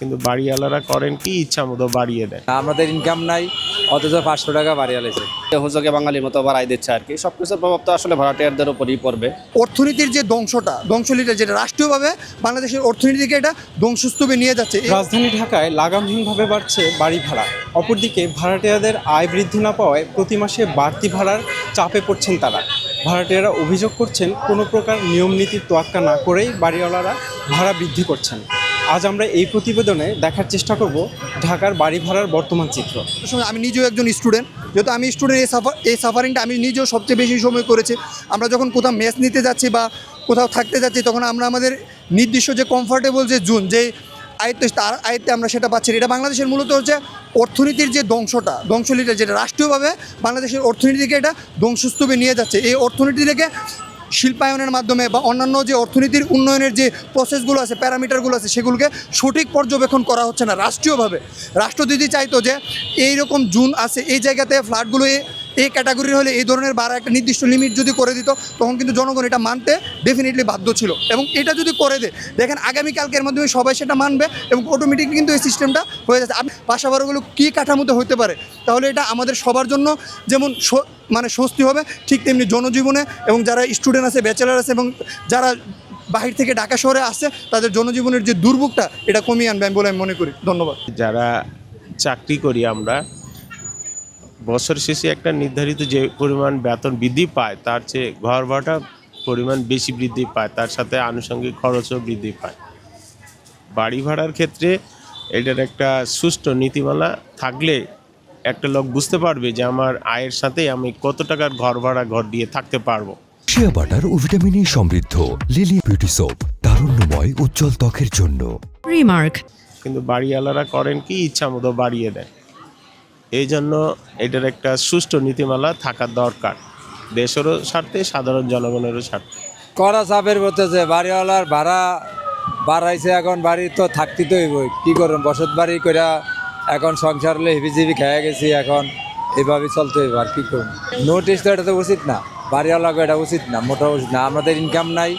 কিন্তু বাড়িওয়ালারা করেন কি ইচ্ছা মতো বাড়িয়ে দেয়। আমাদের ইনকাম নাই, অথচ 500 টাকা বাড়িয়ে আলেছে। হুজুগে বাঙালির মতো বাড়াই দিচ্ছে আর কি। সবকিছুর প্রভাব তো আসলে ভাড়াটিয়ারদের উপরই পড়বে। অর্থনীতির যে ধ্বংসলীলা যেটা রাষ্ট্রীয়ভাবে বাংলাদেশের অর্থনীতিকে এটা ধ্বংসস্তূপে নিয়ে যাচ্ছে। রাজধানী ঢাকায় লাগামহীনভাবে বাড়ছে বাড়ি ভাড়া। অপরদিকে ভাড়াটিয়াদের আয় বৃদ্ধি না পাওয়ায় প্রতি মাসে বাড়তি ভাড়ার চাপে পড়ছেন তারা। ভাড়াটিয়ারা অভিযোগ করছেন কোনো প্রকার নিয়ম নীতির তোয়াক্কা না করেই বাড়িওয়ালারা ভাড়া বৃদ্ধি করছেন। আজ আমরা এই প্রতিবেদনে দেখার চেষ্টা করব ঢাকার বাড়ি ভাড়ার বর্তমান চিত্র। আমি নিজেও একজন স্টুডেন্ট, যেহেতু আমি স্টুডেন্ট, এই সাফারিংটা আমি নিজেও সবচেয়ে বেশি সময় করেছি। আমরা যখন কোথাও মেস নিতে যাচ্ছি বা কোথাও থাকতে যাচ্ছি, তখন আমরা আমাদের নির্দিষ্ট যে কমফোর্টেবল যে জোন, যে আয়ত্ত, তার আয়ত্তে আমরা সেটা পাচ্ছি। এটা বাংলাদেশের মূলত হচ্ছে অর্থনীতির যে ধ্বংসলীলা যেটা রাষ্ট্রীয়ভাবে বাংলাদেশের অর্থনীতিকে এটা ধ্বংসস্তূপে নিয়ে যাচ্ছে। এই অর্থনীতি থেকে শিল্পায়নের মাধ্যমে বা অন্যান্য যে অর্থনীতির উন্নয়নের যে প্রসেসগুলো আছে, প্যারামিটারগুলো আছে, সেগুলোকে সঠিক পর্যবেক্ষণ করা হচ্ছে না রাষ্ট্রীয়ভাবে। রাষ্ট্র যদি চাইতো যে এইরকম জোন আছে, এই জায়গাতে ফ্ল্যাটগুলো এই ক্যাটাগরির হলে এই ধরনের ভাড়া একটা নির্দিষ্ট লিমিট যদি করে দিত, তখন কিন্তু জনগণ এটা মানতে ডেফিনেটলি বাধ্য ছিল। এবং এটা যদি করে দেয়, দেখেন আগামীকালকের মাধ্যমে সবাই সেটা মানবে এবং অটোমেটিকলি কিন্তু এই সিস্টেমটা হয়ে যাচ্ছে। বাসা ভাড়াগুলো কী কাঠামোতে হতে পারে, তাহলে এটা আমাদের সবার জন্য যেমন স্বস্তি হবে, ঠিক তেমনি জনজীবনে এবং যারা স্টুডেন্ট আছে, ব্যাচেলার আছে এবং যারা বাহির থেকে ঢাকা শহরে আসছে, তাদের জনজীবনের যে দুর্ভোগটা এটা কমিয়ে আনবে বলে আমি মনে করি। ধন্যবাদ। যারা চাকরি করি আমরা, বছর শেষে একটা নির্ধারিত যে পরিমাণ বেতন বৃদ্ধি পায়, তার চেয়ে ঘর ভাড়াটা পরিমাণ বেশি বৃদ্ধি পায়, তার সাথে আনুষঙ্গিক খরচও বৃদ্ধি পায়। বাড়ি ভাড়ার ক্ষেত্রে এটার একটা সুষ্ঠু নীতিমালা থাকলে একটা লোক বুঝতে পারবে যে আমার আয়ের সাথে আমি কত টাকার ঘর দিয়ে থাকতে পারবো। শিয়া বাটার ও ভিটামিন সমৃদ্ধ লিলি বিউটি সোপ, তারুণ্যময় উজ্জ্বল ত্বকের জন্য। রিমার্ক। কিন্তু বাড়িওয়ালারা করেন কি ইচ্ছা মতো বাড়িয়ে দেয়। এই জন্য এটার একটা সুষ্ঠু নীতিমালা থাকা দরকার, দেশেরও স্বার্থে, সাধারণ জনগণেরও স্বার্থে। করা চাপের বলতেছে বাড়িওয়ালার ভাড়া বাড়াইছে, এখন বাড়ি তো থাকতে তো হইব, কী করুন, বসত বাড়ি করে এখন সংসার হলে হিবিজিবি খেয়ে গেছি, এখন এইভাবে চলতে হইব, আর কী করুন। নোটিশ তো এটা তো উচিত না, বাড়িওয়ালাকে এটা উচিত না, মোটেও উচিত না। আমাদের ইনকাম নাই,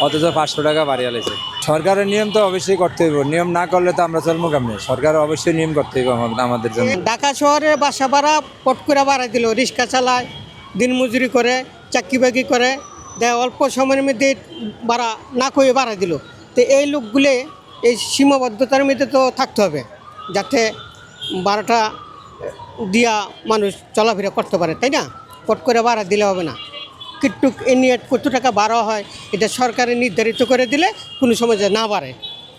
অথচ 500 টাকা বাড়িয়ে আলেছে। সরকারের নিয়ম তো অবশ্যই করতে হইব, নিয়ম না করলে তো আমরা চলবো কেমনে। সরকার অবশ্যই নিয়ম করতে হইব আমাদের জন্য। ঢাকা শহরে বাসা ভাড়া পট করে বাড়াই দিল, রিক্সা চালায়, দিনমজুরি করে, চাকরি বাকরি করে, দেয় অল্প সময়ের মধ্যে ভাড়া না করে বাড়াই দিল। তো এই লোকগুলো এই সীমাবদ্ধতার মধ্যে তো থাকতে হবে, যাতে ভাড়াটা দিয়া মানুষ চলাফেরা করতে পারে, তাই না? পট করে ভাড়া দিলে হবে না। কিন্তু এ নিয়ে কত টাকা ভাড়া হয় এটা সরকারে নির্ধারিত করে দিলে কোনো সময় যে না বাড়ে,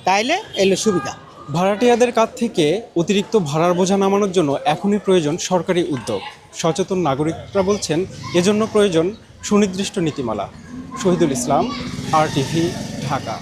তাইলে এলো সুবিধা। ভাড়াটিয়াদের কাছ থেকে অতিরিক্ত ভাড়ার বোঝা নামানোর জন্য এখনই প্রয়োজন সরকারি উদ্যোগ। সচেতন নাগরিকরা বলছেন এজন্য প্রয়োজন সুনির্দিষ্ট নীতিমালা। শহীদুল ইসলাম, RTV, ঢাকা।